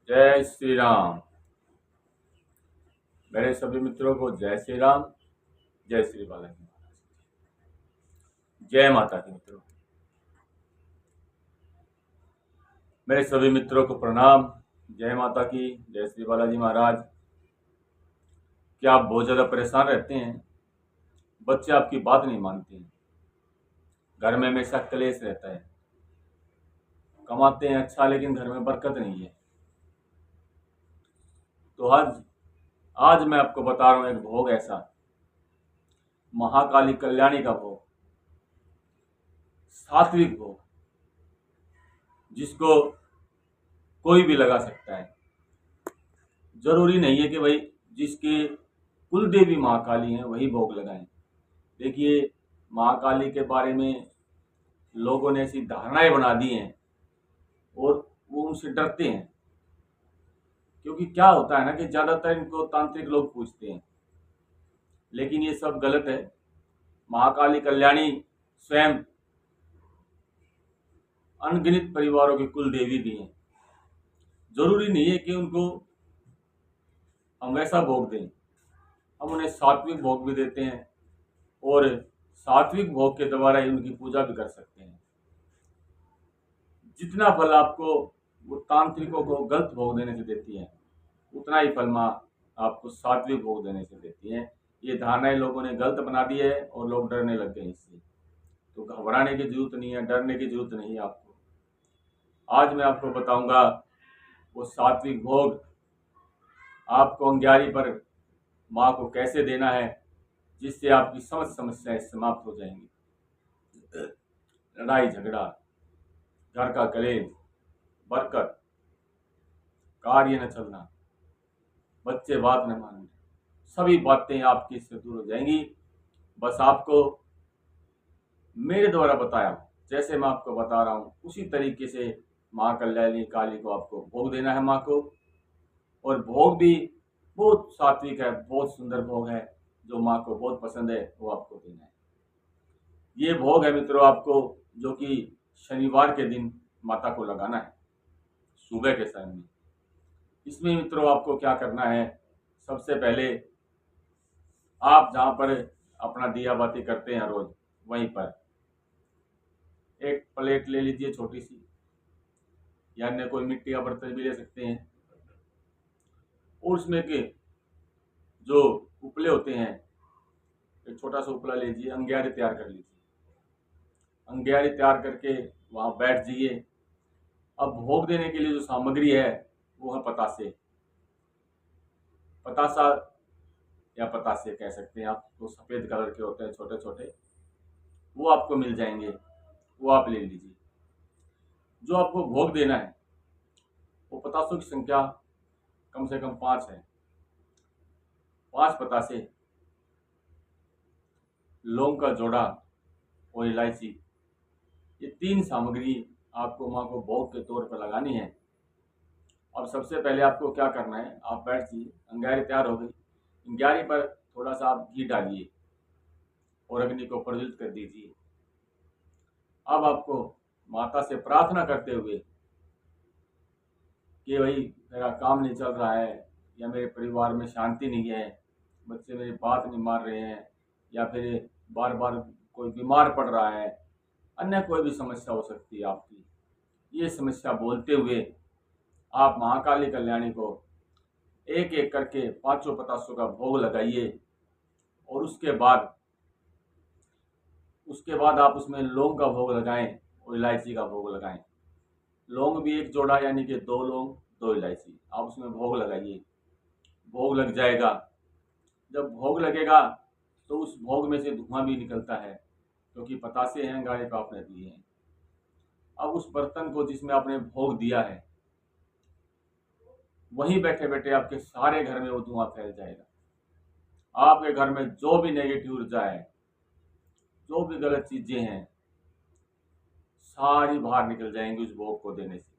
जय श्री राम। मेरे सभी मित्रों को जय श्री राम, जय श्री बालाजी महाराज, जय माता की। मित्रों, मेरे सभी मित्रों को प्रणाम, जय माता की, जय श्री बालाजी महाराज। क्या आप बहुत ज़्यादा परेशान रहते हैं? बच्चे आपकी बात नहीं मानते हैं, घर में हमेशा क्लेश रहता है, कमाते हैं अच्छा लेकिन घर में बरकत नहीं है। तो आज मैं आपको बता रहा हूँ एक भोग ऐसा, महाकाली कल्याणी का भोग, सात्विक भोग, जिसको कोई भी लगा सकता है। जरूरी नहीं है कि भाई जिसके कुल देवी महाकाली हैं वही भोग लगाएं। देखिए, महाकाली के बारे में लोगों ने ऐसी धारणाएं बना दी हैं और वो उनसे डरते हैं, क्योंकि क्या होता है ना कि ज्यादातर इनको तांत्रिक लोग पूछते हैं, लेकिन ये सब गलत है। महाकाली कल्याणी स्वयं अनगिनत परिवारों की कुल देवी भी हैं। जरूरी नहीं है कि उनको हम वैसा भोग दें, हम उन्हें सात्विक भोग भी देते हैं और सात्विक भोग के द्वारा ही उनकी पूजा भी कर सकते हैं। जितना फल आपको वो तांत्रिकों को गलत भोग देने से देती है, उतना ही फल माँ आपको सात्विक भोग देने से देती है। ये धारणाएं लोगों ने गलत बना दी है और लोग डरने लग गए इससे। तो घबराने की जरूरत नहीं है, डरने की जरूरत नहीं है आपको। आज मैं आपको बताऊंगा वो सात्विक भोग आपको अंग्यारी पर माँ को कैसे देना है, जिससे आपकी समस्त समस्याएं समाप्त हो जाएंगी। लड़ाई झगड़ा, घर का कलेश, बरकत, कार्य न चलना, बच्चे बात न मानना, सभी बातें आपकी इससे दूर हो जाएंगी। बस आपको मेरे द्वारा बताया, जैसे मैं आपको बता रहा हूँ उसी तरीके से माँ कल्याणी काली को आपको भोग देना है माँ को। और भोग भी बहुत सात्विक है, बहुत सुंदर भोग है, जो माँ को बहुत पसंद है, वो आपको देना है। ये भोग है मित्रों आपको, जो कि शनिवार के दिन माता को लगाना है, सुबह के समय में। इसमें मित्रों आपको क्या करना है, सबसे पहले आप जहाँ पर अपना दिया बाती करते हैं रोज, वहीं पर एक प्लेट ले लीजिए छोटी सी, या अन्य कोई मिट्टी का बर्तन भी ले सकते हैं। और उसमें के जो उपले होते हैं, एक छोटा सा उपला लीजिए, अंग्यारी तैयार कर लीजिए। अंग्यारी तैयार करके वहाँ बैठ जाइए। अब भोग देने के लिए जो सामग्री है वो है पतासे। पतासा या पतासे कह सकते हैं आप, तो सफ़ेद कलर के होते हैं छोटे छोटे, वो आपको मिल जाएंगे, वो आप ले लीजिए। जो आपको भोग देना है वो पतासों की संख्या कम से कम 5 है। 5 पतासे, लौंग का जोड़ा और इलायची, ये 3 सामग्री आपको माँ को भोग के तौर पर लगानी है। अब सबसे पहले आपको क्या करना है, आप बैठ जाइए, अंगारी तैयार हो गई। अंगारी पर थोड़ा सा आप घी डालिए और अग्नि को प्रज्वलित कर दीजिए। अब आपको माता से प्रार्थना करते हुए कि भाई मेरा काम नहीं चल रहा है, या मेरे परिवार में शांति नहीं है, बच्चे मेरी बात नहीं मान रहे हैं, या फिर बार बार कोई बीमार पड़ रहा है, अन्य कोई भी समस्या हो सकती है आपकी, ये समस्या बोलते हुए आप महाकाली कल्याणी को एक एक करके 5 पतासों का भोग लगाइए। और उसके बाद आप उसमें लौंग का भोग लगाएं और इलायची का भोग लगाएं। लौंग भी एक जोड़ा, यानी कि 2 लौंग 2 इलायची, आप उसमें भोग लगाइए। भोग लग जाएगा, जब भोग लगेगा तो उस भोग में से धुआं भी निकलता है, क्योंकि पतासे हैं गाय को आपने दिए हैं। अब उस बर्तन को जिसमें आपने भोग दिया है, वहीं बैठे बैठे आपके सारे घर में वो धुआं फैल जाएगा। आपके घर में जो भी नेगेटिव ऊर्जा है, जो भी गलत चीजें हैं, सारी बाहर निकल जाएंगी उस भोग को देने से।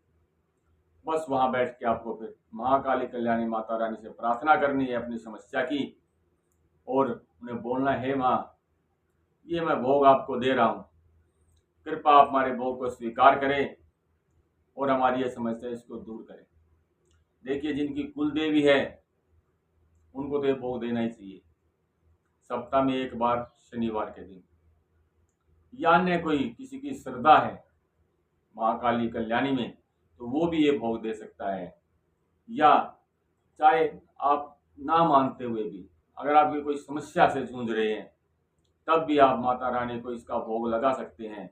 बस वहां बैठ के आपको फिर महाकाली कल्याणी माता रानी से प्रार्थना करनी है अपनी समस्या की, और उन्हें बोलना है, माँ ये मैं भोग आपको दे रहा हूँ, कृपा आप हमारे भोग को स्वीकार करें और हमारी ये समस्या इसको दूर करें। देखिए, जिनकी कुल देवी है उनको तो ये भोग देना ही चाहिए, सप्ताह में एक बार शनिवार के दिन। या अन्य कोई किसी की श्रद्धा है महाकाली कल्याणी में, तो वो भी ये भोग दे सकता है। या चाहे आप ना मानते हुए भी अगर आपकी कोई समस्या से जूझ रहे हैं, तब भी आप माता रानी को इसका भोग लगा सकते हैं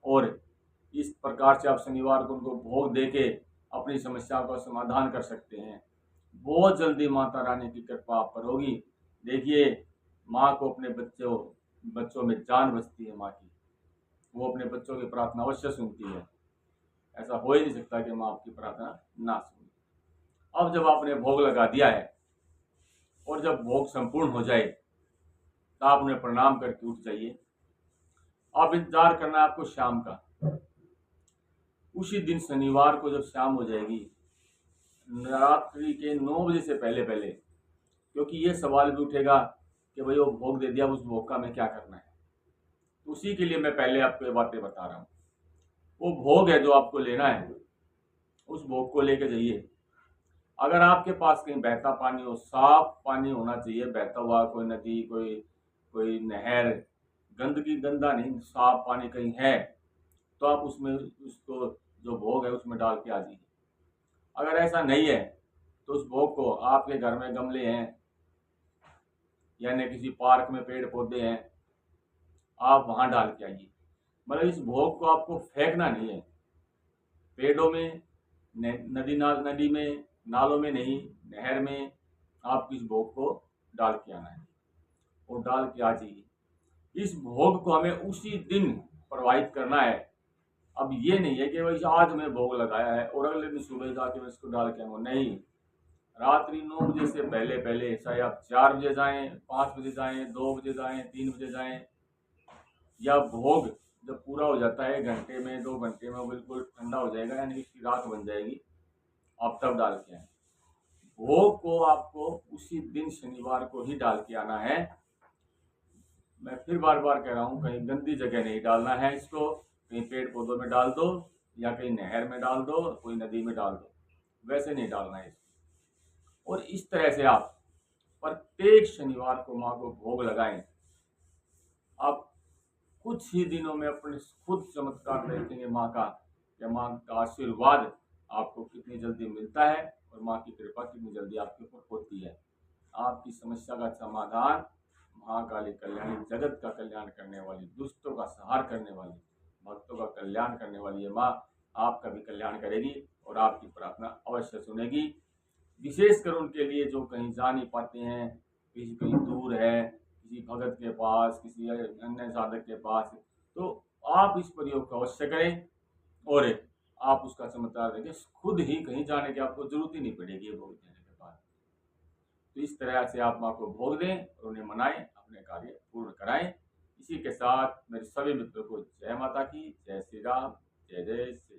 और इस प्रकार से आप शनिवार को उनको भोग देके अपनी समस्या का समाधान कर सकते हैं। बहुत जल्दी माता रानी की कृपा आप पर होगी। देखिए, माँ को अपने बच्चों में जान बसती है माँ की, वो अपने बच्चों की प्रार्थना अवश्य सुनती है। ऐसा हो ही नहीं सकता कि माँ आपकी प्रार्थना ना सुने। अब जब आपने भोग लगा दिया है और जब भोग संपूर्ण हो जाए तो आप उन्हें प्रणाम करके उठ जाइए। अब इंतजार करना है आपको शाम का। उसी दिन शनिवार को जब शाम हो जाएगी, रात्रि के 9 बजे से पहले पहले, क्योंकि ये सवाल भी उठेगा कि भाई वो भोग दे दिया, उस भोग का हमें क्या करना है। उसी के लिए मैं पहले आपको ये बातें बता रहा हूँ। वो भोग है जो आपको लेना है, उस भोग को लेके जाइए। अगर आपके पास कहीं बहता पानी हो, साफ पानी होना चाहिए, बहता हुआ, कोई नदी, कोई कोई नहर, गंदगी गंदा नहीं, साफ पानी कहीं है, तो आप उसमें उसको जो भोग है उसमें डाल के आ जाइए। अगर ऐसा नहीं है तो उस भोग को आपके घर में गमले हैं यानी किसी पार्क में पेड़ पौधे हैं, आप वहां डाल के आइए। मतलब इस भोग को आपको फेंकना नहीं है, पेड़ों में, नदी में, नालों में नहीं, नहर में आप इस भोग को डाल के आना है और डाल के आ जाइए। इस भोग को हमें उसी दिन प्रवाहित करना है। अब ये नहीं है कि भाई आज मैं भोग लगाया है और अगले दिन सुबह जाके मैं इसको डाल के आऊंगा, नहीं। रात्रि 9 बजे से पहले पहले, चाहे आप 4 बजे जाएं, 5 बजे जाएं, 2 बजे जाएं, 3 बजे जाएं, या भोग जब पूरा हो जाता है 1 घंटे में, 2 घंटे में, वो बिल्कुल ठंडा हो जाएगा यानी इसकी राख बन जाएगी, आप तब डाल के आए। भोग को आपको उसी दिन शनिवार को ही डाल के आना है। मैं फिर बार बार कह रहा हूँ, कहीं गंदी जगह नहीं डालना है इसको, कहीं पेड़ पौधों में डाल दो या कहीं नहर में डाल दो, कोई नदी में डाल दो, वैसे नहीं डालना है इसको। और इस तरह से आप प्रत्येक शनिवार को माँ को भोग लगाएं। आप कुछ ही दिनों में अपने खुद चमत्कार देखेंगे माँ का, या माँ का आशीर्वाद आपको कितनी जल्दी मिलता है और माँ की कृपा कितनी जल्दी आपके ऊपर होती है। आपकी समस्या का समाधान महाकाली कल्याणी, जगत का कल्याण करने वाली, दुष्टों का संहार करने वाली, भक्तों का कल्याण करने वाली ये माँ आपका भी कल्याण करेगी और आपकी प्रार्थना अवश्य सुनेगी। विशेषकर उनके लिए जो कहीं जा नहीं पाते हैं, किसी कहीं दूर है, किसी भगत के पास, किसी अन्य साधक के पास, तो आप इस प्रयोग को अवश्य करें और आप उसका चमत्कार देखें। खुद ही कहीं जाने की आपको जरूरत ही नहीं पड़ेगी ये भोग देने के बाद। तो इस तरह से आप माँ को भोग दें और उन्हें मनाएं, अपने कार्य पूर्ण कराएं। इसी के साथ मेरे सभी मित्रों को जय माता की, जय श्री राम, जय जय श्री